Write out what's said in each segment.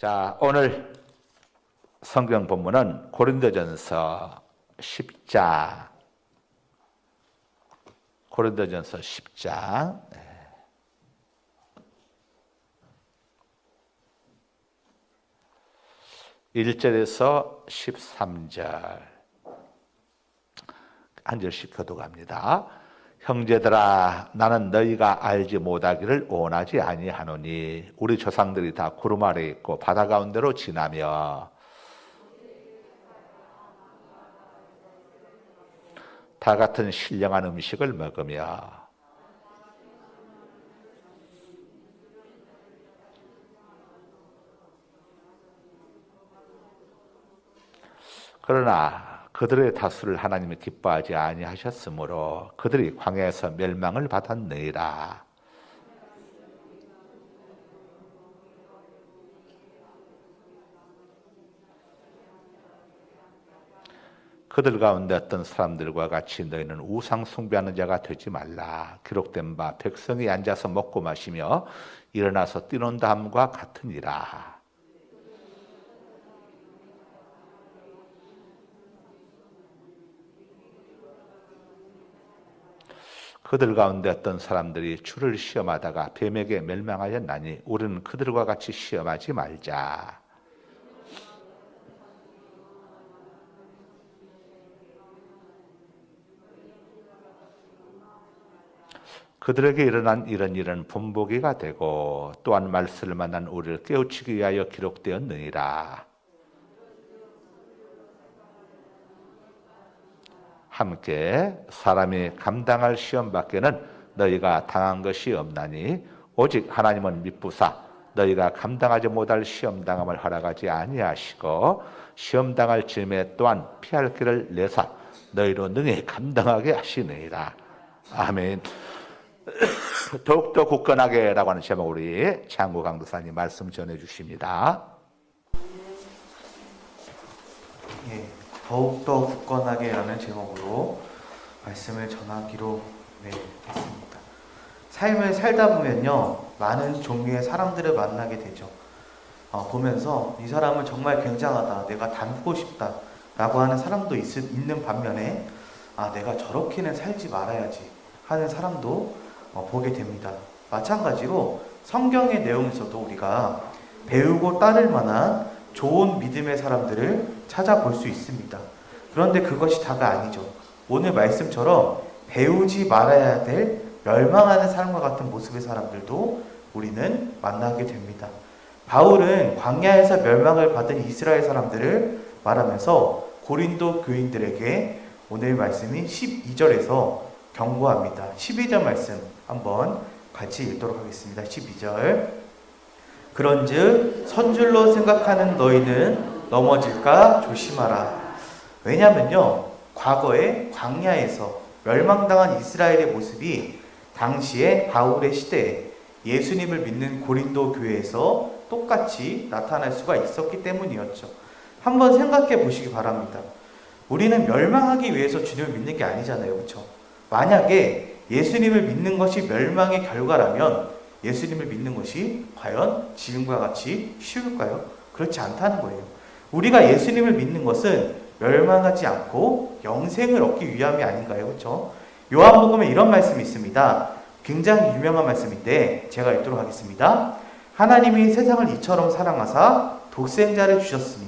자, 오늘 성경 본문은 고린도전서 10장. 고린도전서 10장. 1절에서 13절. 한 절씩 교독합니다. 형제들아, 나는 너희가 알지 못하기를 원하지 아니하노니 우리 조상들이 다 구름 아래 있고 바다 가운데로 지나며 다 같은 신령한 음식을 먹으며 그러나 그들의 다수를 하나님이 기뻐하지 아니하셨으므로 그들이 광야에서 멸망을 받았느니라. 그들 가운데 어떤 사람들과 같이 너희는 우상 숭배하는 자가 되지 말라. 기록된 바 백성이 앉아서 먹고 마시며 일어나서 뛰논다 함과 같으니라. 그들 가운데 어떤 사람들이 주를 시험하다가 뱀에게 멸망하였나니 우리는 그들과 같이 시험하지 말자. 그들에게 일어난 이런 일은 본보기가 되고 또한 말씀을 만난 우리를 깨우치기 위하여 기록되었느니라. 함께 사람이 감당할 시험 밖에는 너희가 당한 것이 없나니 오직 하나님은 미쁘사 너희가 감당하지 못할 시험 당함을 허락하지 아니하시고 시험 당할 즈음에 또한 피할 길을 내사 너희로 능히 감당하게 하시느니라. 아멘. 더욱더 굳건하게라고 하는 제목 우리 장구 강도사님 말씀 전해 주십니다. 예, 더욱더 굳건하게라는 제목으로 말씀을 전하기로 했습니다. 삶을 살다 보면요, 많은 종류의 사람들을 만나게 되죠. 보면서 이 사람은 정말 굉장하다, 내가 닮고 싶다 라고 하는 사람도 있는 반면에 내가 저렇게는 살지 말아야지 하는 사람도 보게 됩니다. 마찬가지로 성경의 내용에서도 우리가 배우고 따를 만한 좋은 믿음의 사람들을 찾아볼 수 있습니다. 그런데 그것이 다가 아니죠. 오늘 말씀처럼 배우지 말아야 될 멸망하는 사람과 같은 모습의 사람들도 우리는 만나게 됩니다. 바울은 광야에서 멸망을 받은 이스라엘 사람들을 말하면서 고린도 교인들에게 오늘 말씀이 12절에서 경고합니다. 12절 말씀 한번 같이 읽도록 하겠습니다. 12절. 그런즉 선줄로 생각하는 너희는 넘어질까 조심하라. 왜냐면요, 과거에 광야에서 멸망당한 이스라엘의 모습이 당시에 바울의 시대에 예수님을 믿는 고린도 교회에서 똑같이 나타날 수가 있었기 때문이었죠. 한번 생각해 보시기 바랍니다. 우리는 멸망하기 위해서 주님을 믿는 게 아니잖아요, 그렇죠? 만약에 예수님을 믿는 것이 멸망의 결과라면 예수님을 믿는 것이 과연 지금과 같이 쉬울까요? 그렇지 않다는 거예요. 우리가 예수님을 믿는 것은 멸망하지 않고 영생을 얻기 위함이 아닌가요? 그렇죠? 요한복음에 이런 말씀이 있습니다. 굉장히 유명한 말씀인데 제가 읽도록 하겠습니다. 하나님이 세상을 이처럼 사랑하사 독생자를 주셨으니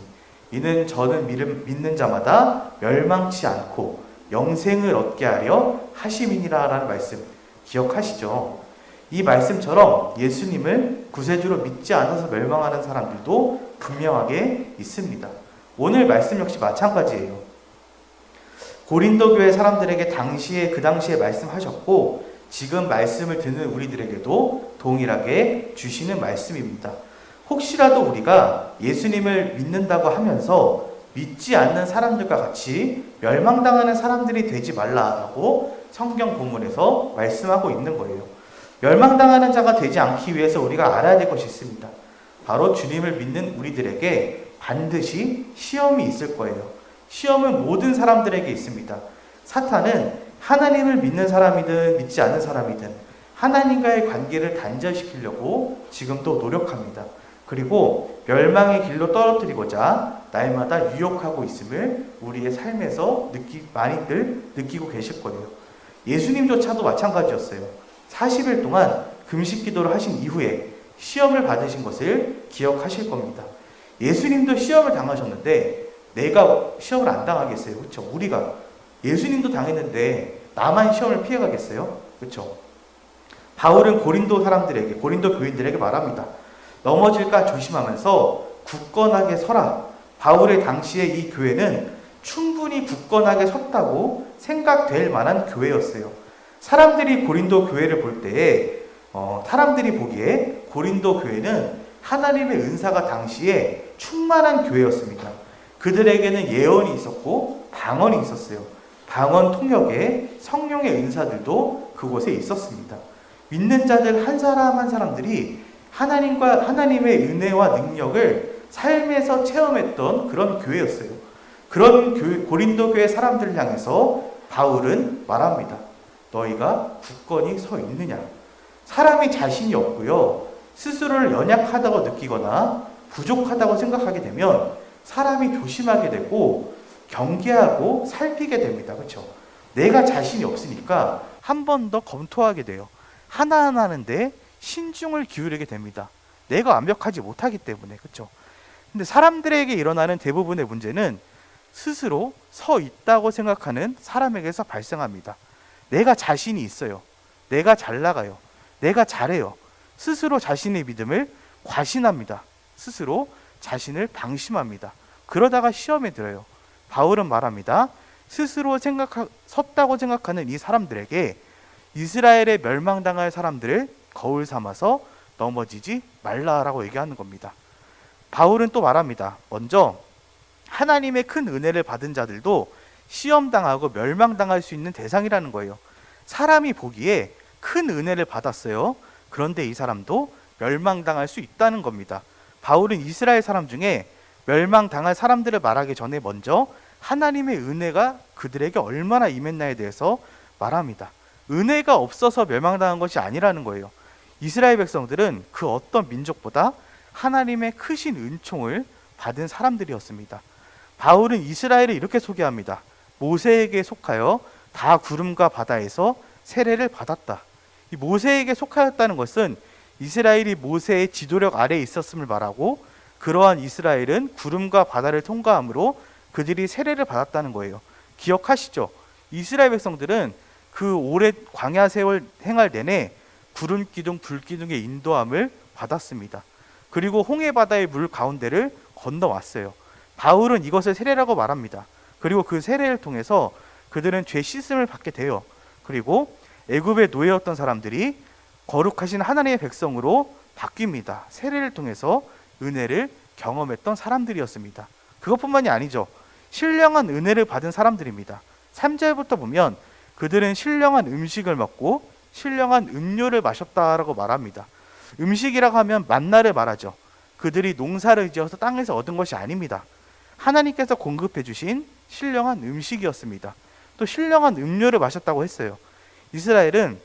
이는 저는 믿는 자마다 멸망치 않고 영생을 얻게 하려 하심이니라 라는 말씀 기억하시죠? 이 말씀처럼 예수님을 구세주로 믿지 않아서 멸망하는 사람들도 분명하게 있습니다. 오늘 말씀 역시 마찬가지예요. 고린도 교회 사람들에게 그 당시에 말씀하셨고 지금 말씀을 듣는 우리들에게도 동일하게 주시는 말씀입니다. 혹시라도 우리가 예수님을 믿는다고 하면서 믿지 않는 사람들과 같이 멸망당하는 사람들이 되지 말라라고 성경 본문에서 말씀하고 있는 거예요. 멸망당하는 자가 되지 않기 위해서 우리가 알아야 될 것이 있습니다. 바로 주님을 믿는 우리들에게 반드시 시험이 있을 거예요. 시험은 모든 사람들에게 있습니다. 사탄은 하나님을 믿는 사람이든 믿지 않는 사람이든 하나님과의 관계를 단절시키려고 지금도 노력합니다. 그리고 멸망의 길로 떨어뜨리고자 날마다 유혹하고 있음을 우리의 삶에서 많이들 느끼고 계실 거예요. 예수님조차도 마찬가지였어요. 40일 동안 금식 기도를 하신 이후에 시험을 받으신 것을 기억하실 겁니다. 예수님도 시험을 당하셨는데 내가 시험을 안 당하겠어요? 그렇죠? 우리가 예수님도 당했는데 나만 시험을 피해가겠어요? 그렇죠? 바울은 고린도 교인들에게 말합니다. 넘어질까 조심하면서 굳건하게 서라. 바울의 당시에 이 교회는 충분히 굳건하게 섰다고 생각될 만한 교회였어요. 사람들이 고린도 교회를 볼 때에 사람들이 보기에 고린도 교회는 하나님의 은사가 당시에 충만한 교회였습니다. 그들에게는 예언이 있었고 방언이 있었어요. 방언 통역에 성령의 은사들도 그곳에 있었습니다. 믿는 자들 한 사람 한 사람들이 하나님의 은혜와 능력을 삶에서 체험했던 그런 교회였어요. 그런 고린도 교회 사람들을 향해서 바울은 말합니다. 너희가 굳건히 서 있느냐? 사람이 자신이 없고요. 스스로를 연약하다고 느끼거나 부족하다고 생각하게 되면 사람이 조심하게 되고 경계하고 살피게 됩니다. 그렇죠? 내가 자신이 없으니까 한 번 더 검토하게 돼요. 하나하나 하는데 신중을 기울이게 됩니다. 내가 완벽하지 못하기 때문에. 그렇죠? 근데 사람들에게 일어나는 대부분의 문제는 스스로 서 있다고 생각하는 사람에게서 발생합니다. 내가 자신이 있어요. 내가 잘 나가요. 내가 잘해요. 스스로 자신의 믿음을 과신합니다. 스스로 자신을 방심합니다. 그러다가 시험에 들어요. 바울은 말합니다. 스스로 섰다고 생각하는 이 사람들에게 이스라엘에 멸망당할 사람들을 거울 삼아서 넘어지지 말라라고 얘기하는 겁니다. 바울은 또 말합니다. 먼저 하나님의 큰 은혜를 받은 자들도 시험당하고 멸망당할 수 있는 대상이라는 거예요. 사람이 보기에 큰 은혜를 받았어요. 그런데 이 사람도 멸망당할 수 있다는 겁니다. 바울은 이스라엘 사람 중에 멸망당할 사람들을 말하기 전에 먼저 하나님의 은혜가 그들에게 얼마나 임했나에 대해서 말합니다. 은혜가 없어서 멸망당한 것이 아니라는 거예요. 이스라엘 백성들은 그 어떤 민족보다 하나님의 크신 은총을 받은 사람들이었습니다. 바울은 이스라엘을 이렇게 소개합니다. 모세에게 속하여 다 구름과 바다에서 세례를 받았다. 이 모세에게 속하였다는 것은 이스라엘이 모세의 지도력 아래에 있었음을 말하고 그러한 이스라엘은 구름과 바다를 통과함으로 그들이 세례를 받았다는 거예요. 기억하시죠? 이스라엘 백성들은 그 오랜 광야 세월 행할 내내 구름 기둥, 불 기둥의 인도함을 받았습니다. 그리고 홍해 바다의 물 가운데를 건너왔어요. 바울은 이것을 세례라고 말합니다. 그리고 그 세례를 통해서 그들은 죄 씻음을 받게 돼요. 그리고 애굽의 노예였던 사람들이 거룩하신 하나님의 백성으로 바뀝니다. 세례를 통해서 은혜를 경험했던 사람들이었습니다. 그것뿐만이 아니죠. 신령한 은혜를 받은 사람들입니다. 3절부터 보면 그들은 신령한 음식을 먹고 신령한 음료를 마셨다라고 말합니다. 음식이라고 하면 만나를 말하죠. 그들이 농사를 지어서 땅에서 얻은 것이 아닙니다. 하나님께서 공급해 주신 신령한 음식이었습니다. 또 신령한 음료를 마셨다고 했어요. 이스라엘은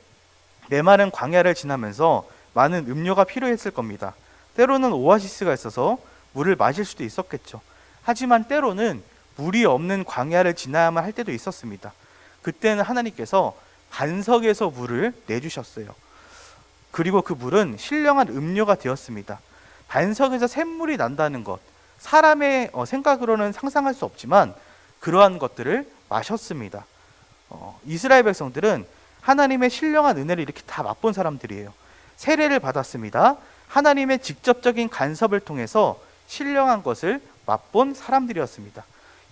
메마른 광야를 지나면서 많은 음료가 필요했을 겁니다. 때로는 오아시스가 있어서 물을 마실 수도 있었겠죠. 하지만 때로는 물이 없는 광야를 지나야만 할 때도 있었습니다. 그때는 하나님께서 반석에서 물을 내주셨어요. 그리고 그 물은 신령한 음료가 되었습니다. 반석에서 샘물이 난다는 것, 사람의 생각으로는 상상할 수 없지만 그러한 것들을 마셨습니다. 이스라엘 백성들은 하나님의 신령한 은혜를 이렇게 다 맛본 사람들이에요. 세례를 받았습니다. 하나님의 직접적인 간섭을 통해서 신령한 것을 맛본 사람들이었습니다.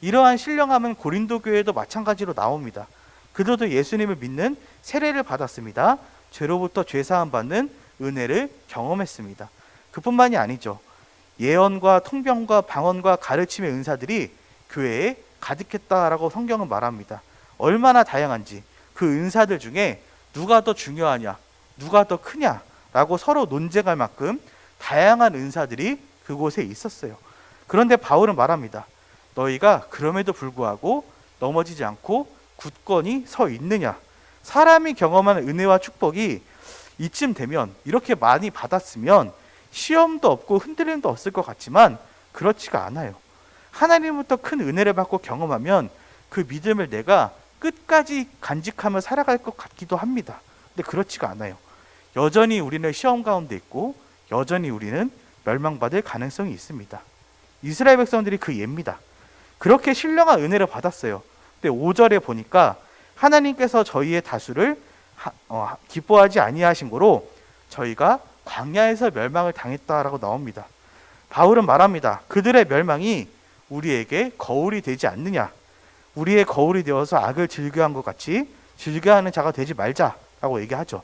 이러한 신령함은 고린도 교회에도 마찬가지로 나옵니다. 그들도 예수님을 믿는 세례를 받았습니다. 죄로부터 죄사함 받는 은혜를 경험했습니다. 그뿐만이 아니죠. 예언과 통병과 방언과 가르침의 은사들이 교회에 가득했다라고 성경은 말합니다. 얼마나 다양한지 그 은사들 중에 누가 더 중요하냐, 누가 더 크냐라고 서로 논쟁할 만큼 다양한 은사들이 그곳에 있었어요. 그런데 바울은 말합니다. 너희가 그럼에도 불구하고 넘어지지 않고 굳건히 서 있느냐. 사람이 경험하는 은혜와 축복이 이쯤 되면, 이렇게 많이 받았으면 시험도 없고 흔들림도 없을 것 같지만 그렇지가 않아요. 하나님부터 큰 은혜를 받고 경험하면 그 믿음을 내가 끝까지 간직하며 살아갈 것 같기도 합니다. 근데 그렇지가 않아요. 여전히 우리는 시험 가운데 있고 여전히 우리는 멸망받을 가능성이 있습니다. 이스라엘 백성들이 그 예입니다. 그렇게 신령한 은혜를 받았어요. 근데 5절에 보니까 하나님께서 저희의 다수를 기뻐하지 아니하신 거로 저희가 광야에서 멸망을 당했다라고 나옵니다. 바울은 말합니다. 그들의 멸망이 우리에게 거울이 되지 않느냐. 우리의 거울이 되어서 악을 즐겨한 것 같이 즐겨하는 자가 되지 말자라고 얘기하죠.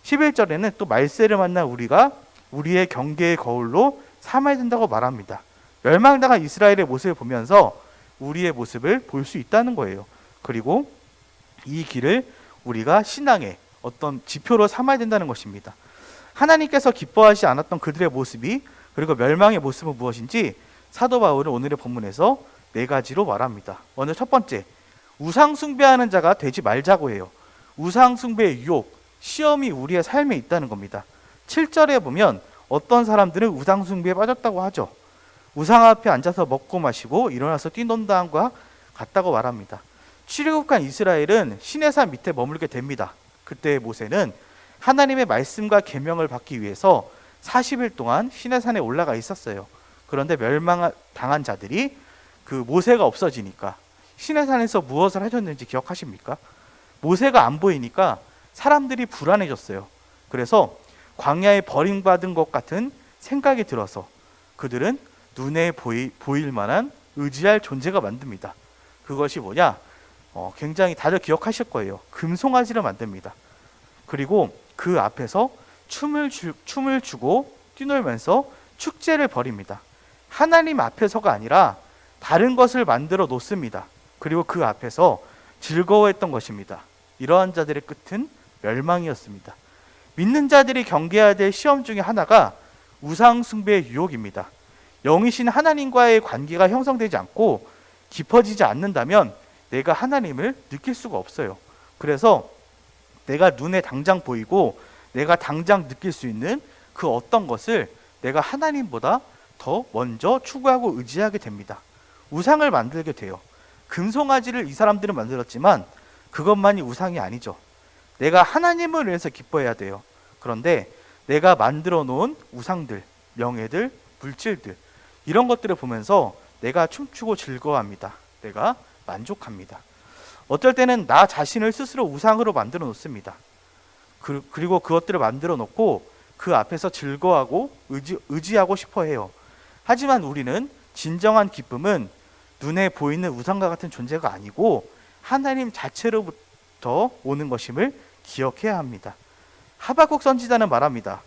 11절에는 또 말세를 만난 우리가 우리의 경계의 거울로 삼아야 된다고 말합니다. 멸망당한 이스라엘의 모습을 보면서 우리의 모습을 볼 수 있다는 거예요. 그리고 이 길을 우리가 신앙의 어떤 지표로 삼아야 된다는 것입니다. 하나님께서 기뻐하지 않았던 그들의 모습이 그리고 멸망의 모습은 무엇인지 사도 바울은 오늘의 본문에서 4가지로 말합니다. 먼저 첫 번째, 우상 숭배하는 자가 되지 말자고 해요. 우상 숭배의 유혹, 시험이 우리의 삶에 있다는 겁니다. 7절에 보면 어떤 사람들은 우상 숭배에 빠졌다고 하죠. 우상 앞에 앉아서 먹고 마시고 일어나서 뛰논다함과 같다고 말합니다. 출애굽한 이스라엘은 시내산 밑에 머물게 됩니다. 그때 모세는 하나님의 말씀과 계명을 받기 위해서 40일 동안 시내산에 올라가 있었어요. 그런데 멸망당한 자들이 그 모세가 없어지니까 시내산에서 무엇을 하셨는지 기억하십니까? 모세가 안 보이니까 사람들이 불안해졌어요. 그래서 광야에 버림받은 것 같은 생각이 들어서 그들은 눈에 보일 만한 의지할 존재가 만듭니다. 그것이 뭐냐? 굉장히 다들 기억하실 거예요. 금송아지를 만듭니다. 그리고 그 앞에서 춤을 추고 뛰놀면서 축제를 벌입니다. 하나님 앞에서가 아니라 다른 것을 만들어 놓습니다. 그리고 그 앞에서 즐거워했던 것입니다. 이러한 자들의 끝은 멸망이었습니다. 믿는 자들이 경계해야 될 시험 중에 하나가 우상 숭배의 유혹입니다. 영이신 하나님과의 관계가 형성되지 않고 깊어지지 않는다면 내가 하나님을 느낄 수가 없어요. 그래서 내가 눈에 당장 보이고 내가 당장 느낄 수 있는 그 어떤 것을 내가 하나님보다 더 먼저 추구하고 의지하게 됩니다. 우상을 만들게 돼요. 금송아지를 이 사람들은 만들었지만 그것만이 우상이 아니죠. 내가 하나님을 위해서 기뻐해야 돼요. 그런데 내가 만들어 놓은 우상들, 명예들, 물질들 이런 것들을 보면서 내가 춤추고 즐거워합니다. 내가 만족합니다. 어떨 때는 나 자신을 스스로 우상으로 만들어 놓습니다. 그리고 그것들을 만들어 놓고 그 앞에서 즐거워하고 의지하고 싶어 해요. 하지만 우리는 진정한 기쁨은 눈에 보이는 우상과 같은 존재가 아니고 하나님 자체로부터 오는 것임을 기억해야 합니다. 하박국 선지자는 말합니다.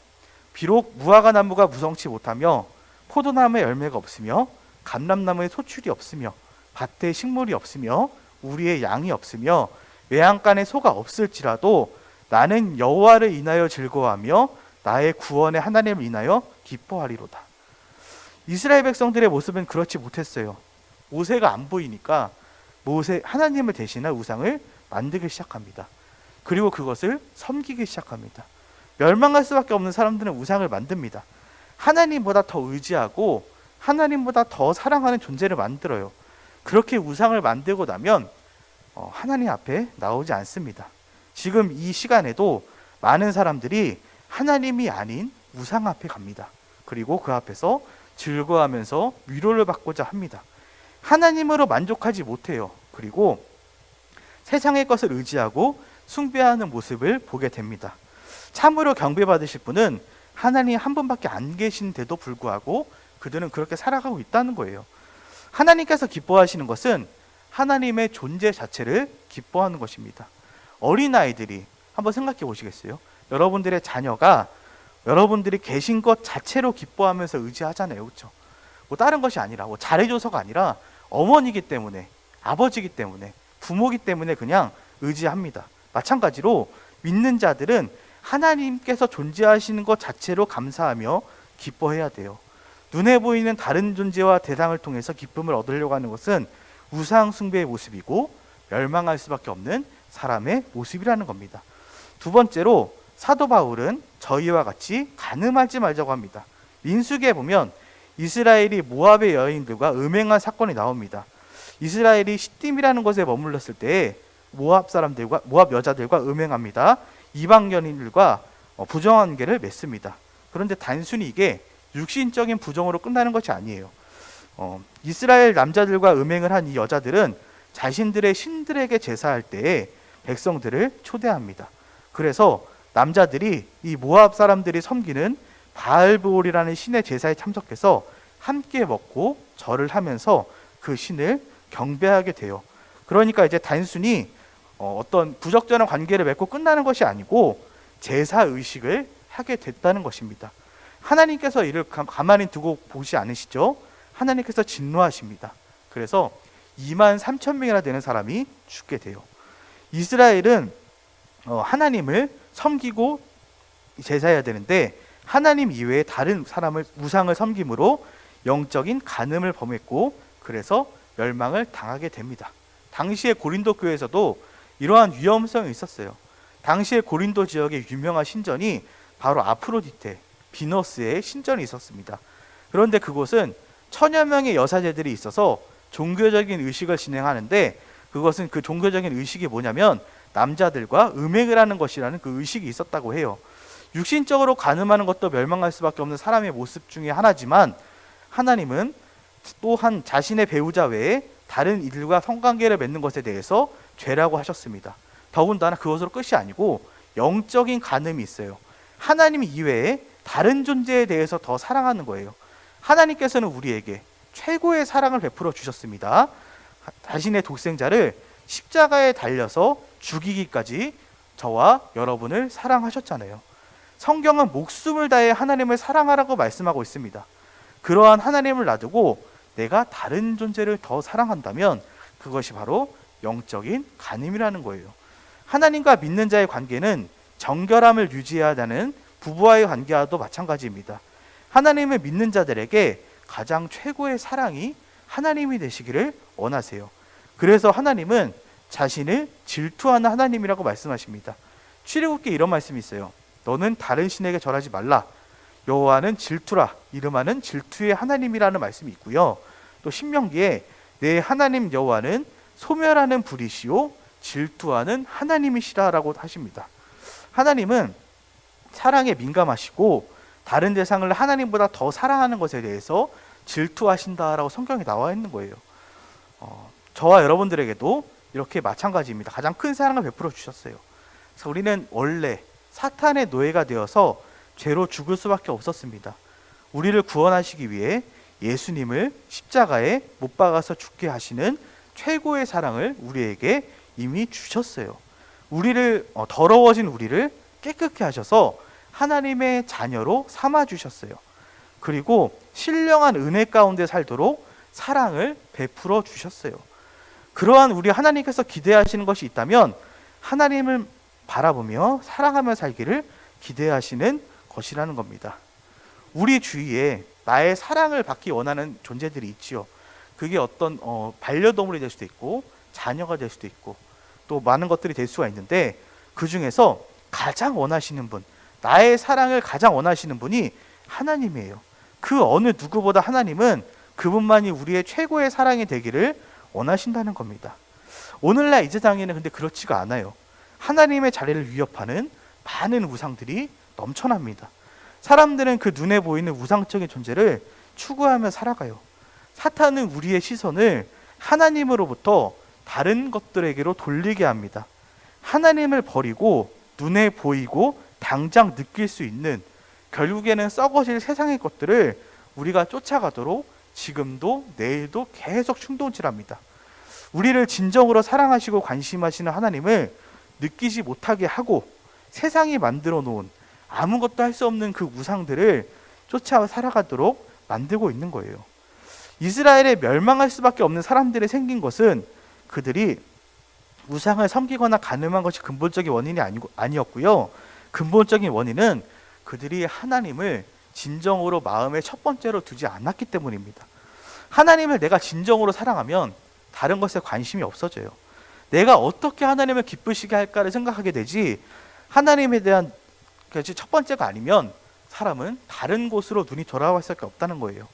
비록 무화과 나무가 무성치 못하며 포도나무에 열매가 없으며 감람나무에 소출이 없으며 밭에 식물이 없으며 우리의 양이 없으며 외양간에 소가 없을지라도 나는 여호와를 인하여 즐거워하며 나의 구원의 하나님을 인하여 기뻐하리로다. 이스라엘 백성들의 모습은 그렇지 못했어요. 모세가 안 보이니까 하나님을 대신할 우상을 만들기 시작합니다. 그리고 그것을 섬기기 시작합니다. 멸망할 수밖에 없는 사람들은 우상을 만듭니다. 하나님보다 더 의지하고 하나님보다 더 사랑하는 존재를 만들어요. 그렇게 우상을 만들고 나면 하나님 앞에 나오지 않습니다. 지금 이 시간에도 많은 사람들이 하나님이 아닌 우상 앞에 갑니다. 그리고 그 앞에서 즐거워하면서 위로를 받고자 합니다. 하나님으로 만족하지 못해요. 그리고 세상의 것을 의지하고 숭배하는 모습을 보게 됩니다. 참으로 경배받으실 분은 하나님 한 분밖에 안 계신데도 불구하고 그들은 그렇게 살아가고 있다는 거예요. 하나님께서 기뻐하시는 것은 하나님의 존재 자체를 기뻐하는 것입니다. 어린아이들이 한번 생각해 보시겠어요? 여러분들의 자녀가 여러분들이 계신 것 자체로 기뻐하면서 의지하잖아요. 그렇죠? 뭐 다른 것이 아니라 뭐 잘해줘서가 아니라 어머니기 때문에 아버지기 때문에 부모기 때문에 그냥 의지합니다. 마찬가지로 믿는 자들은 하나님께서 존재하시는 것 자체로 감사하며 기뻐해야 돼요. 눈에 보이는 다른 존재와 대상을 통해서 기쁨을 얻으려고 하는 것은 우상 숭배의 모습이고 멸망할 수밖에 없는 사람의 모습이라는 겁니다. 두 번째로 사도 바울은 저희와 같이 간음하지 말자고 합니다. 민수기에 보면 이스라엘이 모압의 여인들과 음행한 사건이 나옵니다. 이스라엘이 시딤이라는 곳에 머물렀을 때 모압 여자들과 음행합니다. 이방 연인들과 부정관계를 맺습니다. 그런데 단순히 이게 육신적인 부정으로 끝나는 것이 아니에요. 이스라엘 남자들과 음행을 한 이 여자들은 자신들의 신들에게 제사할 때에 백성들을 초대합니다. 그래서 남자들이 이 모압 사람들이 섬기는 바알브올이라는 신의 제사에 참석해서 함께 먹고 절을 하면서 그 신을 경배하게 돼요. 그러니까 이제 단순히 어떤 부적절한 관계를 맺고 끝나는 것이 아니고 제사 의식을 하게 됐다는 것입니다. 하나님께서 이를 가만히 두고 보지 않으시죠? 하나님께서 진노하십니다. 그래서 23,000명이나 되는 사람이 죽게 돼요. 이스라엘은 하나님을 섬기고 제사해야 되는데 하나님 이외에 다른 사람을 우상을 섬김으로 영적인 간음을 범했고 그래서 멸망을 당하게 됩니다. 당시의 고린도 교회에서도 이러한 위험성이 있었어요. 당시의 고린도 지역의 유명한 신전이 바로 아프로디테, 비너스의 신전이 있었습니다. 그런데 그곳은 1000여 명의 여사제들이 있어서 종교적인 의식을 진행하는데 그것은 그 종교적인 의식이 뭐냐면 남자들과 음행을 하는 것이라는 그 의식이 있었다고 해요. 육신적으로 간음하는 것도 멸망할 수밖에 없는 사람의 모습 중에 하나지만 하나님은 또한 자신의 배우자 외에 다른 이들과 성관계를 맺는 것에 대해서 죄라고 하셨습니다. 더군다나 그것으로 끝이 아니고 영적인 간음이 있어요. 하나님 이외에 다른 존재에 대해서 더 사랑하는 거예요. 하나님께서는 우리에게 최고의 사랑을 베풀어 주셨습니다. 자신의 독생자를 십자가에 달려서 죽이기까지 저와 여러분을 사랑하셨잖아요. 성경은 목숨을 다해 하나님을 사랑하라고 말씀하고 있습니다. 그러한 하나님을 놔두고 내가 다른 존재를 더 사랑한다면 그것이 바로 영적인 간음이라는 거예요. 하나님과 믿는 자의 관계는 정결함을 유지해야 하는 부부와의 관계와도 마찬가지입니다. 하나님을 믿는 자들에게 가장 최고의 사랑이 하나님이 되시기를 원하세요. 그래서 하나님은 자신을 질투하는 하나님이라고 말씀하십니다. 출애굽기에 이런 말씀이 있어요. 너는 다른 신에게 절하지 말라. 여호와는 질투라. 이름하는 질투의 하나님이라는 말씀이 있고요. 또 신명기에 내 하나님 여호와는 소멸하는 불이시요 질투하는 하나님이시라라고 하십니다. 하나님은 사랑에 민감하시고 다른 대상을 하나님보다 더 사랑하는 것에 대해서 질투하신다라고 성경에 나와 있는 거예요. 저와 여러분들에게도 이렇게 마찬가지입니다. 가장 큰 사랑을 베풀어 주셨어요. 그래서 우리는 원래 사탄의 노예가 되어서 죄로 죽을 수밖에 없었습니다. 우리를 구원하시기 위해 예수님을 십자가에 못 박아서 죽게 하시는 최고의 사랑을 우리에게 이미 주셨어요. 우리를 더러워진 우리를 깨끗게 하셔서 하나님의 자녀로 삼아 주셨어요. 그리고 신령한 은혜 가운데 살도록 사랑을 베풀어 주셨어요. 그러한 우리 하나님께서 기대하시는 것이 있다면 하나님을 바라보며 사랑하며 살기를 기대하시는 것이라는 겁니다. 우리 주위에 나의 사랑을 받기 원하는 존재들이 있지요. 그게 어떤 반려동물이 될 수도 있고 자녀가 될 수도 있고 또 많은 것들이 될 수가 있는데 그 중에서 가장 원하시는 분, 나의 사랑을 가장 원하시는 분이 하나님이에요. 그 어느 누구보다 하나님은 그분만이 우리의 최고의 사랑이 되기를 원하신다는 겁니다. 오늘날 이 세상에는 근데 그렇지가 않아요. 하나님의 자리를 위협하는 많은 우상들이 넘쳐납니다. 사람들은 그 눈에 보이는 우상적인 존재를 추구하며 살아가요. 사탄은 우리의 시선을 하나님으로부터 다른 것들에게로 돌리게 합니다. 하나님을 버리고 눈에 보이고 당장 느낄 수 있는 결국에는 썩어질 세상의 것들을 우리가 쫓아가도록 지금도 내일도 계속 충동질합니다. 우리를 진정으로 사랑하시고 관심하시는 하나님을 느끼지 못하게 하고 세상이 만들어 놓은 아무것도 할 수 없는 그 우상들을 쫓아 살아가도록 만들고 있는 거예요. 이스라엘에 멸망할 수밖에 없는 사람들이 생긴 것은 그들이 우상을 섬기거나 간음한 것이 근본적인 원인이 아니었고요. 근본적인 원인은 그들이 하나님을 진정으로 마음의 첫 번째로 두지 않았기 때문입니다. 하나님을 내가 진정으로 사랑하면 다른 것에 관심이 없어져요. 내가 어떻게 하나님을 기쁘시게 할까를 생각하게 되지 하나님에 대한 것이 첫 번째가 아니면 사람은 다른 곳으로 눈이 돌아갈 수밖에 없다는 거예요.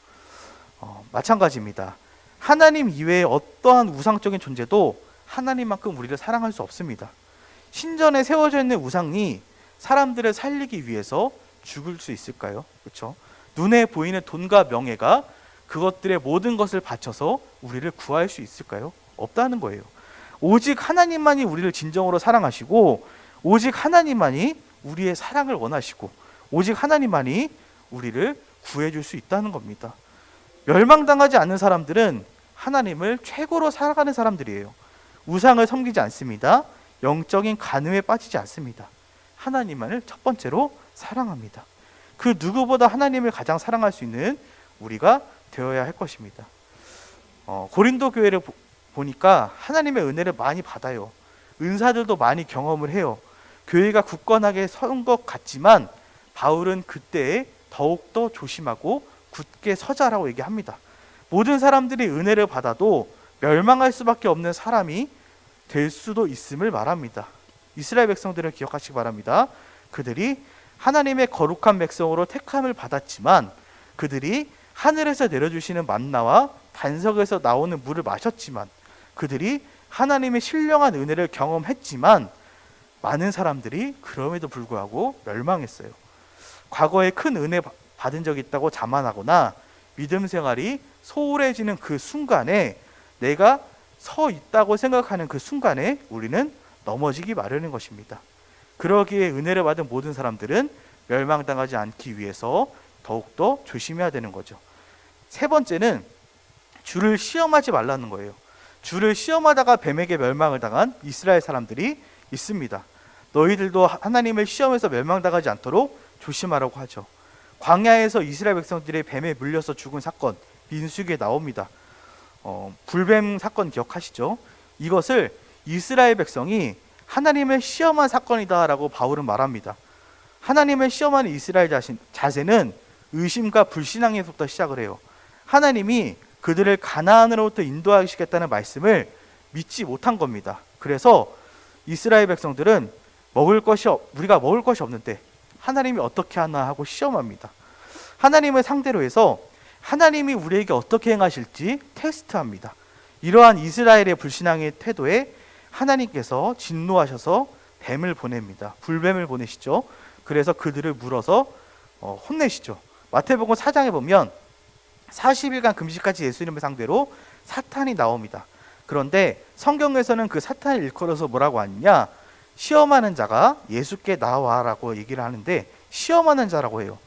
마찬가지입니다. 하나님 이외에 어떠한 우상적인 존재도 하나님만큼 우리를 사랑할 수 없습니다. 신전에 세워져 있는 우상이 사람들을 살리기 위해서 죽을 수 있을까요? 그렇죠? 눈에 보이는 돈과 명예가 그것들의 모든 것을 바쳐서 우리를 구할 수 있을까요? 없다는 거예요. 오직 하나님만이 우리를 진정으로 사랑하시고, 오직 하나님만이 우리의 사랑을 원하시고, 오직 하나님만이 우리를 구해줄 수 있다는 겁니다. 멸망당하지 않는 사람들은 하나님을 최고로 살아가는 사람들이에요. 우상을 섬기지 않습니다. 영적인 간음에 빠지지 않습니다. 하나님만을 첫 번째로 사랑합니다. 그 누구보다 하나님을 가장 사랑할 수 있는 우리가 되어야 할 것입니다. 고린도 교회를 보니까 하나님의 은혜를 많이 받아요. 은사들도 많이 경험을 해요. 교회가 굳건하게 선 것 같지만 바울은 그때에 더욱더 조심하고 굳게 서자라고 얘기합니다. 모든 사람들이 은혜를 받아도 멸망할 수밖에 없는 사람이 될 수도 있음을 말합니다. 이스라엘 백성들을 기억하시기 바랍니다. 그들이 하나님의 거룩한 백성으로 택함을 받았지만, 그들이 하늘에서 내려주시는 만나와 반석에서 나오는 물을 마셨지만, 그들이 하나님의 신령한 은혜를 경험했지만, 많은 사람들이 그럼에도 불구하고 멸망했어요. 과거에 큰 은혜 받은 적이 있다고 자만하거나 믿음 생활이 소홀해지는 그 순간에, 내가 서 있다고 생각하는 그 순간에 우리는 넘어지기 마련인 것입니다. 그러기에 은혜를 받은 모든 사람들은 멸망당하지 않기 위해서 더욱더 조심해야 되는 거죠. 세 번째는 주를 시험하지 말라는 거예요. 주를 시험하다가 뱀에게 멸망을 당한 이스라엘 사람들이 있습니다. 너희들도 하나님을 시험해서 멸망당하지 않도록 조심하라고 하죠. 광야에서 이스라엘 백성들이 뱀에 물려서 죽은 사건, 민수기에 나옵니다. 불뱀 사건 기억하시죠? 이것을 이스라엘 백성이 하나님을 시험한 사건이다라고 바울은 말합니다. 하나님을 시험하는 이스라엘 자세는 의심과 불신앙에서부터 시작을 해요. 하나님이 그들을 가나안으로부터 인도하시겠다는 말씀을 믿지 못한 겁니다. 그래서 이스라엘 백성들은 우리가 먹을 것이 없는데 하나님이 어떻게 하나 하고 시험합니다. 하나님을 상대로 해서 하나님이 우리에게 어떻게 행하실지 테스트합니다. 이러한 이스라엘의 불신앙의 태도에 하나님께서 진노하셔서 뱀을 보냅니다. 불뱀을 보내시죠. 그래서 그들을 물어서 혼내시죠. 마태복음 4장에 보면 40일간 금식까지 예수님을 상대로 사탄이 나옵니다. 그런데 성경에서는 그 사탄을 일컬어서 뭐라고 하느냐, 시험하는 자가 예수께 나와라고 얘기를 하는데, 시험하는 자라고 해요.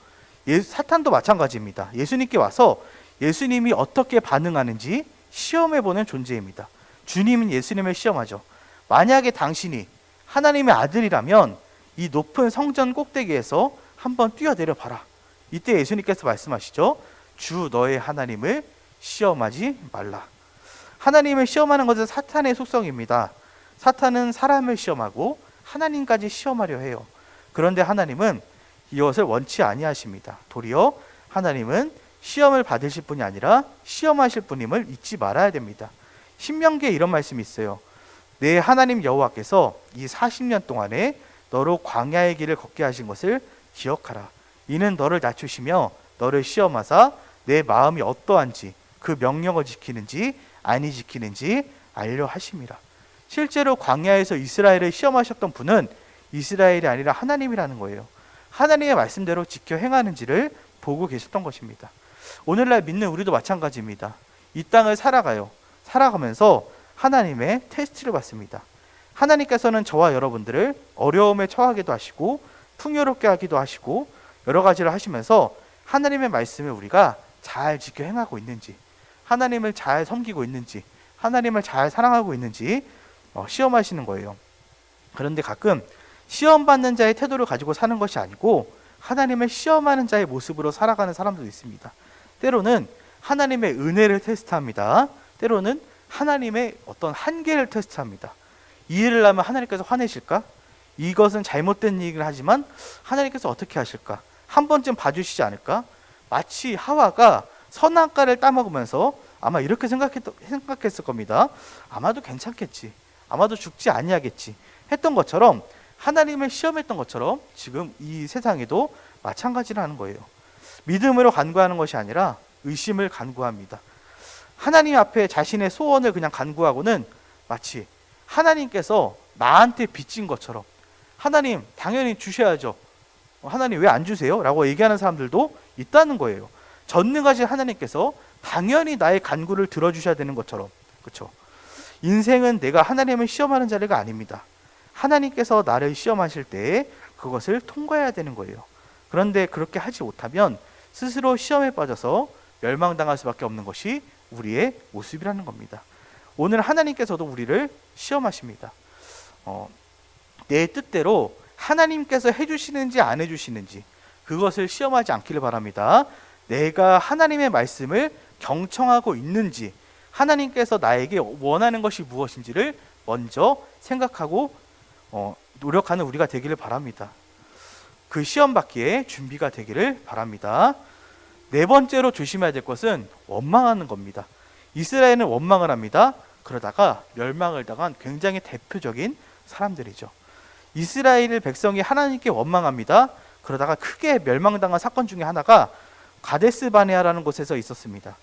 사탄도 마찬가지입니다. 예수님께 와서 예수님이 어떻게 반응하는지 시험해보는 존재입니다. 주님은 예수님을 시험하죠. 만약에 당신이 하나님의 아들이라면 이 높은 성전 꼭대기에서 한번 뛰어내려 봐라. 이때 예수님께서 말씀하시죠. 주 너의 하나님을 시험하지 말라. 하나님을 시험하는 것은 사탄의 속성입니다. 사탄은 사람을 시험하고 하나님까지 시험하려 해요. 그런데 하나님은 이것을 원치 아니하십니다. 도리어 하나님은 시험을 받으실 분이 아니라 시험하실 분임을 잊지 말아야 됩니다. 신명기에 이런 말씀이 있어요. 내 하나님 여호와께서 이 40년 동안에 너로 광야의 길을 걷게 하신 것을 기억하라. 이는 너를 낮추시며 너를 시험하사 내 마음이 어떠한지 그 명령을 지키는지 아니 지키는지 알려 하심이라. 실제로 광야에서 이스라엘을 시험하셨던 분은 이스라엘이 아니라 하나님이라는 거예요. 하나님의 말씀대로 지켜 행하는지를 보고 계셨던 것입니다. 오늘날 믿는 우리도 마찬가지입니다. 이 땅을 살아가면서 하나님의 테스트를 받습니다. 하나님께서는 저와 여러분들을 어려움에 처하기도 하시고 풍요롭게 하기도 하시고 여러 가지를 하시면서 하나님의 말씀을 우리가 잘 지켜 행하고 있는지, 하나님을 잘 섬기고 있는지, 하나님을 잘 사랑하고 있는지 시험하시는 거예요. 그런데 가끔 시험받는 자의 태도를 가지고 사는 것이 아니고 하나님을 시험하는 자의 모습으로 살아가는 사람도 있습니다. 때로는 하나님의 은혜를 테스트합니다. 때로는 하나님의 어떤 한계를 테스트합니다. 이 일을 하면 하나님께서 화내실까? 이것은 잘못된 얘기를 하지만 하나님께서 어떻게 하실까? 한 번쯤 봐주시지 않을까? 마치 하와가 선악과를 따먹으면서 아마 이렇게 생각했을 겁니다. 아마도 괜찮겠지, 아마도 죽지 아니하겠지 했던 것처럼, 하나님을 시험했던 것처럼 지금 이 세상에도 마찬가지라는 거예요. 믿음으로 간구하는 것이 아니라 의심을 간구합니다. 하나님 앞에 자신의 소원을 그냥 간구하고는 마치 하나님께서 나한테 빚진 것처럼, 하나님 당연히 주셔야죠, 하나님 왜 안 주세요? 라고 얘기하는 사람들도 있다는 거예요. 전능하신 하나님께서 당연히 나의 간구를 들어주셔야 되는 것처럼. 그렇죠? 인생은 내가 하나님을 시험하는 자리가 아닙니다. 하나님께서 나를 시험하실 때 그것을 통과해야 되는 거예요. 그런데 그렇게 하지 못하면 스스로 시험에 빠져서 멸망당할 수밖에 없는 것이 우리의 모습이라는 겁니다. 오늘 하나님께서도 우리를 시험하십니다. 내 뜻대로 하나님께서 해주시는지 안 해주시는지 그것을 시험하지 않기를 바랍니다. 내가 하나님의 말씀을 경청하고 있는지, 하나님께서 나에게 원하는 것이 무엇인지를 먼저 생각하고 노력하는 우리가 되기를 바랍니다. 그 시험 받기에 준비가 되기를 바랍니다. 네 번째로 조심해야 될 것은 원망하는 겁니다. 이스라엘은 원망을 합니다. 그러다가 멸망을 당한 굉장히 대표적인 사람들이죠. 이스라엘 백성이 하나님께 원망합니다. 그러다가 크게 멸망당한 사건 중에 하나가 가데스 바네아라는 곳에서 있었습니다.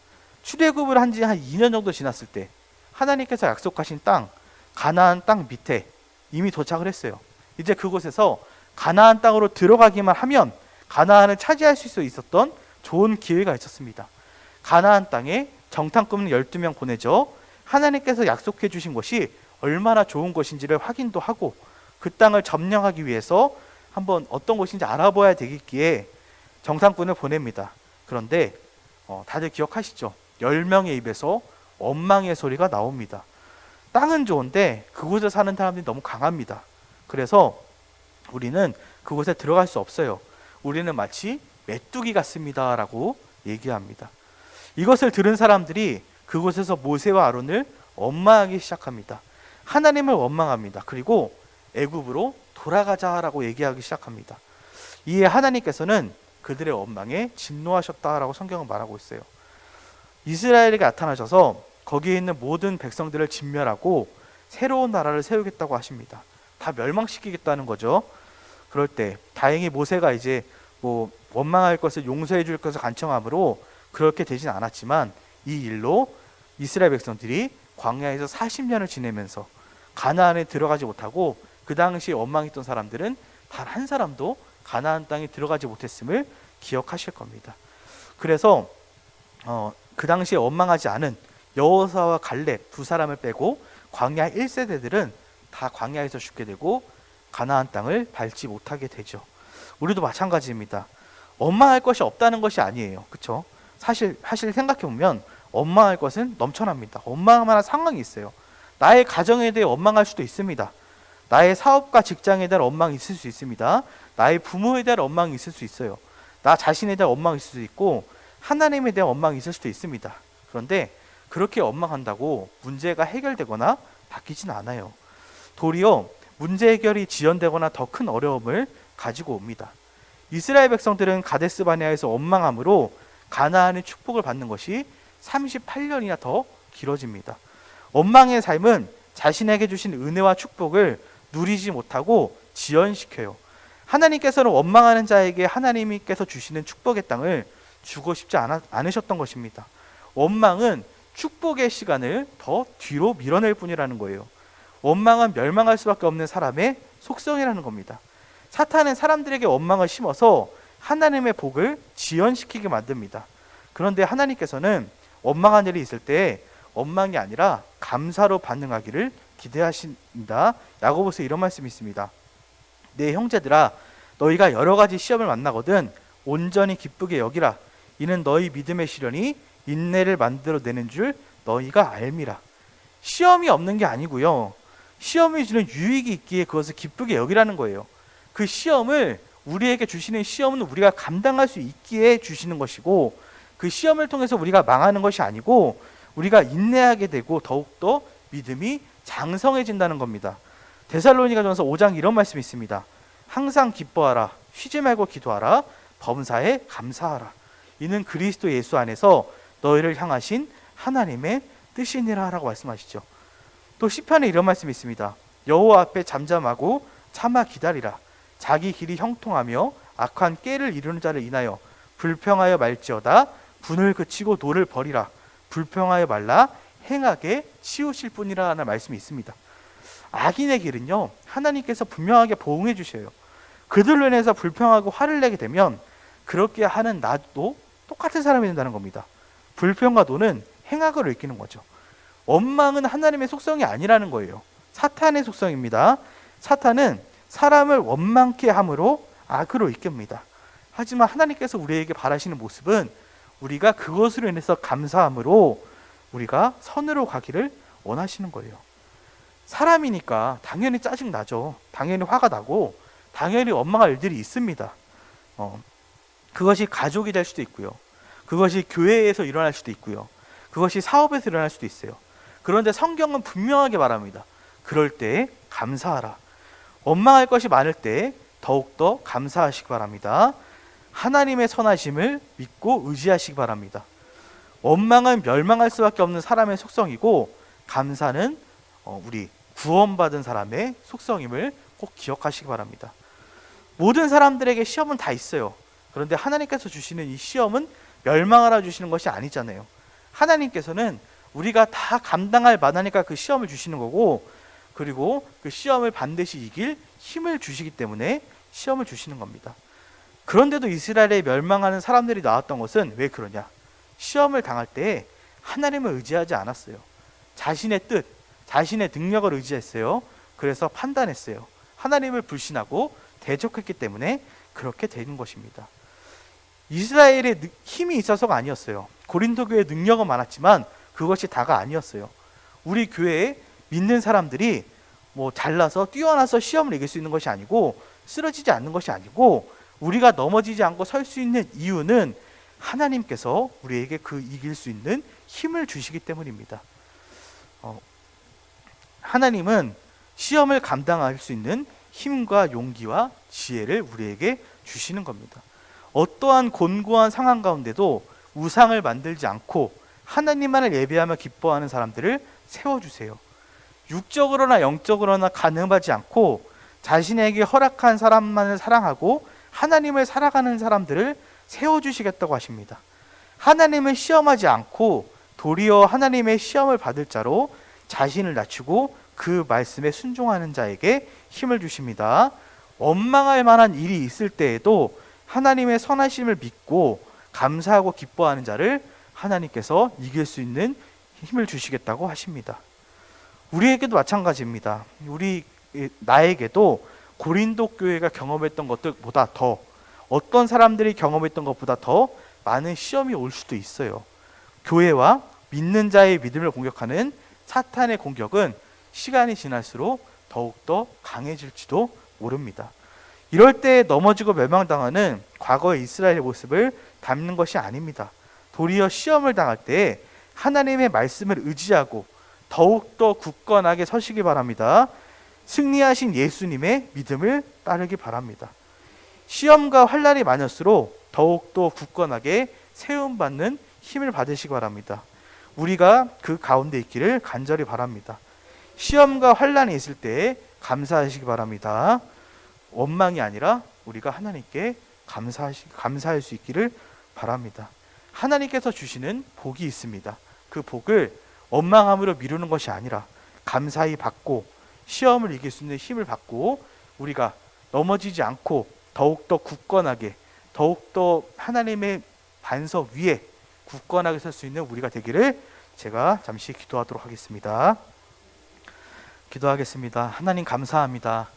출애굽을 한 지 한 2년 정도 지났을 때 하나님께서 약속하신 땅, 가나안 땅 밑에 이미 도착을 했어요. 이제 그곳에서 가나안 땅으로 들어가기만 하면 가나안을 차지할 수 있었던 좋은 기회가 있었습니다. 가나안 땅에 정탐꾼 12명 보내죠. 하나님께서 약속해 주신 것이 얼마나 좋은 것인지를 확인도 하고 그 땅을 점령하기 위해서 한번 어떤 것인지 알아봐야 되겠기에 정탐꾼을 보냅니다. 그런데 다들 기억하시죠? 10명의 입에서 원망의 소리가 나옵니다. 땅은 좋은데 그곳에 사는 사람들이 너무 강합니다. 그래서 우리는 그곳에 들어갈 수 없어요. 우리는 마치 메뚜기 같습니다 라고 얘기합니다. 이것을 들은 사람들이 그곳에서 모세와 아론을 원망하기 시작합니다. 하나님을 원망합니다. 그리고 애굽으로 돌아가자라고 얘기하기 시작합니다. 이에 하나님께서는 그들의 원망에 진노하셨다라고 성경은 말하고 있어요. 이스라엘에게 나타나셔서 거기에 있는 모든 백성들을 진멸하고 새로운 나라를 세우겠다고 하십니다. 다 멸망시키겠다는 거죠. 그럴 때 다행히 모세가 이제 원망할 것을 용서해 줄 것을 간청함으로 그렇게 되진 않았지만 이 일로 이스라엘 백성들이 광야에서 40년을 지내면서 가나안에 들어가지 못하고 그 당시에 원망했던 사람들은 단 한 사람도 가나안 땅에 들어가지 못했음을 기억하실 겁니다. 그래서 그 당시에 원망하지 않은 여호수아와 갈렙 두 사람을 빼고 광야 1세대들은 다 광야에서 죽게 되고 가나안 땅을 밟지 못하게 되죠. 우리도 마찬가지입니다. 원망할 것이 없다는 것이 아니에요. 그렇죠? 사실 생각해 보면 원망할 것은 넘쳐납니다. 원망할 만한 상황이 있어요. 나의 가정에 대해 원망할 수도 있습니다. 나의 사업과 직장에 대한 원망이 있을 수 있습니다. 나의 부모에 대한 원망이 있을 수 있어요. 나 자신에 대한 원망이 있을 수 있고 하나님에 대한 원망이 있을 수도 있습니다. 그런데 그렇게 원망한다고 문제가 해결되거나 바뀌진 않아요. 도리어 문제 해결이 지연되거나 더 큰 어려움을 가지고 옵니다. 이스라엘 백성들은 가데스 바네아에서 원망함으로 가나안의 축복을 받는 것이 38년이나 더 길어집니다. 원망의 삶은 자신에게 주신 은혜와 축복을 누리지 못하고 지연시켜요. 하나님께서는 원망하는 자에게 하나님께서 주시는 축복의 땅을 주고 싶지 않으셨던 것입니다. 원망은 축복의 시간을 더 뒤로 밀어낼 뿐이라는 거예요. 원망은 멸망할 수밖에 없는 사람의 속성이라는 겁니다. 사탄은 사람들에게 원망을 심어서 하나님의 복을 지연시키게 만듭니다. 그런데 하나님께서는 원망한 일이 있을 때 원망이 아니라 감사로 반응하기를 기대하신다. 야고보서 이런 말씀이 있습니다. 내 형제들아, 너희가 여러 가지 시험을 만나거든 온전히 기쁘게 여기라. 이는 너희 믿음의 시련이 인내를 만들어내는 줄 너희가 알미라. 시험이 없는 게 아니고요, 시험이 주는 유익이 있기에 그것을 기쁘게 여기라는 거예요. 그 시험을, 우리에게 주시는 시험은 우리가 감당할 수 있기에 주시는 것이고, 그 시험을 통해서 우리가 망하는 것이 아니고 우리가 인내하게 되고 더욱더 믿음이 장성해진다는 겁니다. 데살로니가전서 5장 이런 말씀이 있습니다. 항상 기뻐하라, 쉬지 말고 기도하라, 범사에 감사하라. 이는 그리스도 예수 안에서 너희를 향하신 하나님의 뜻이니라 라고 말씀하시죠. 또 시편에 이런 말씀이 있습니다. 여호와 앞에 잠잠하고 참아 기다리라. 자기 길이 형통하며 악한 꾀를 이루는 자를 인하여 불평하여 말지어다. 분을 그치고 노를 버리라. 불평하여 말라. 행하게 치우실 뿐이라는 말씀이 있습니다. 악인의 길은요, 하나님께서 분명하게 보응해 주셔요. 그들로 인해서 불평하고 화를 내게 되면 그렇게 하는 나도 똑같은 사람이 된다는 겁니다. 불평과 노는 행악을 일으키는 거죠. 원망은 하나님의 속성이 아니라는 거예요. 사탄의 속성입니다. 사탄은 사람을 원망케 함으로 악으로 이깁니다. 하지만 하나님께서 우리에게 바라시는 모습은 우리가 그것으로 인해서 감사함으로 우리가 선으로 가기를 원하시는 거예요. 사람이니까 당연히 짜증나죠. 당연히 화가 나고 당연히 원망할 일들이 있습니다. 그것이 가족이 될 수도 있고요. 그것이 교회에서 일어날 수도 있고요. 그것이 사업에서 일어날 수도 있어요. 그런데 성경은 분명하게 말합니다. 그럴 때 감사하라. 원망할 것이 많을 때 더욱더 감사하시기 바랍니다. 하나님의 선하심을 믿고 의지하시기 바랍니다. 원망은 멸망할 수밖에 없는 사람의 속성이고 감사는 우리 구원받은 사람의 속성임을 꼭 기억하시기 바랍니다. 모든 사람들에게 시험은 다 있어요. 그런데 하나님께서 주시는 이 시험은 멸망하라 주시는 것이 아니잖아요. 하나님께서는 우리가 다 감당할 만하니까 그 시험을 주시는 거고, 그리고 그 시험을 반드시 이길 힘을 주시기 때문에 시험을 주시는 겁니다. 그런데도 이스라엘에 멸망하는 사람들이 나왔던 것은 왜 그러냐? 시험을 당할 때 하나님을 의지하지 않았어요. 자신의 뜻, 자신의 능력을 의지했어요. 그래서 판단했어요. 하나님을 불신하고 대적했기 때문에 그렇게 되는 것입니다. 이스라엘의 힘이 있어서가 아니었어요. 고린도 교회의 능력은 많았지만 그것이 다가 아니었어요. 우리 교회에 믿는 사람들이 잘나서 뛰어나서 시험을 이길 수 있는 것이 아니고, 쓰러지지 않는 것이 아니고, 우리가 넘어지지 않고 설 수 있는 이유는 하나님께서 우리에게 그 이길 수 있는 힘을 주시기 때문입니다. 하나님은 시험을 감당할 수 있는 힘과 용기와 지혜를 우리에게 주시는 겁니다. 어떠한 곤고한 상황 가운데도 우상을 만들지 않고 하나님만을 예배하며 기뻐하는 사람들을 세워주세요. 육적으로나 영적으로나 가늠하지 않고 자신에게 허락한 사람만을 사랑하고 하나님을 살아가는 사람들을 세워주시겠다고 하십니다. 하나님을 시험하지 않고 도리어 하나님의 시험을 받을 자로 자신을 낮추고 그 말씀에 순종하는 자에게 힘을 주십니다. 원망할 만한 일이 있을 때에도 하나님의 선하심을 믿고 감사하고 기뻐하는 자를 하나님께서 이길 수 있는 힘을 주시겠다고 하십니다. 우리에게도 마찬가지입니다. 나에게도 고린도 교회가 경험했던 것들보다 더, 어떤 사람들이 경험했던 것보다 더 많은 시험이 올 수도 있어요. 교회와 믿는 자의 믿음을 공격하는 사탄의 공격은 시간이 지날수록 더욱더 강해질지도 모릅니다. 이럴 때 넘어지고 멸망당하는 과거의 이스라엘의 모습을 담는 것이 아닙니다. 도리어 시험을 당할 때 하나님의 말씀을 의지하고 더욱더 굳건하게 서시기 바랍니다. 승리하신 예수님의 믿음을 따르기 바랍니다. 시험과 환난이 많을수록 더욱더 굳건하게 세움받는 힘을 받으시기 바랍니다. 우리가 그 가운데 있기를 간절히 바랍니다. 시험과 환난이 있을 때 감사하시기 바랍니다. 원망이 아니라 우리가 하나님께 감사할 수 있기를 바랍니다. 하나님께서 주시는 복이 있습니다. 그 복을 원망함으로 미루는 것이 아니라 감사히 받고 시험을 이길 수 있는 힘을 받고 우리가 넘어지지 않고 더욱더 굳건하게, 더욱더 하나님의 반석 위에 굳건하게 설 수 있는 우리가 되기를 제가 잠시 기도하도록 하겠습니다. 기도하겠습니다. 하나님 감사합니다.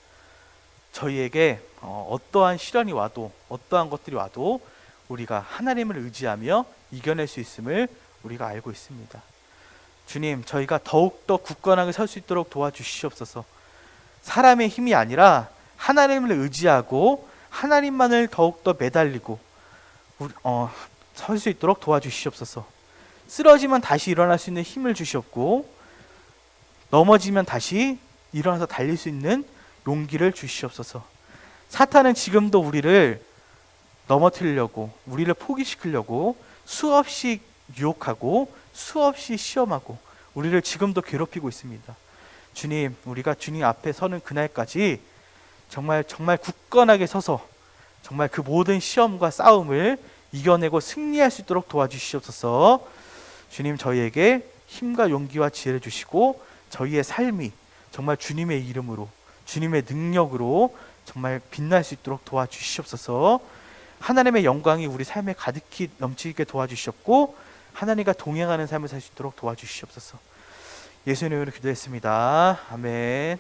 저희에게 어떠한 시련이 와도, 어떠한 것들이 와도 우리가 하나님을 의지하며 이겨낼 수 있음을 우리가 알고 있습니다. 주님, 저희가 더욱더 굳건하게 설 수 있도록 도와주시옵소서. 사람의 힘이 아니라 하나님을 의지하고 하나님만을 더욱더 매달리고 설 수 있도록 도와주시옵소서. 쓰러지면 다시 일어날 수 있는 힘을 주시옵고, 넘어지면 다시 일어나서 달릴 수 있는 용기를 주시옵소서. 사탄은 지금도 우리를 넘어뜨리려고, 우리를 포기시키려고 수없이 유혹하고 수없이 시험하고 우리를 지금도 괴롭히고 있습니다. 주님, 우리가 주님 앞에 서는 그날까지 정말 굳건하게 서서 정말 그 모든 시험과 싸움을 이겨내고 승리할 수 있도록 도와주시옵소서. 주님, 저희에게 힘과 용기와 지혜를 주시고 저희의 삶이 정말 주님의 이름으로, 주님의 능력으로 정말 빛날 수 있도록 도와주시옵소서. 하나님의 영광이 우리 삶에 가득히 넘치게 도와주시옵고 하나님과 동행하는 삶을 살 수 있도록 도와주시옵소서. 예수님의 이름으로 기도했습니다. 아멘.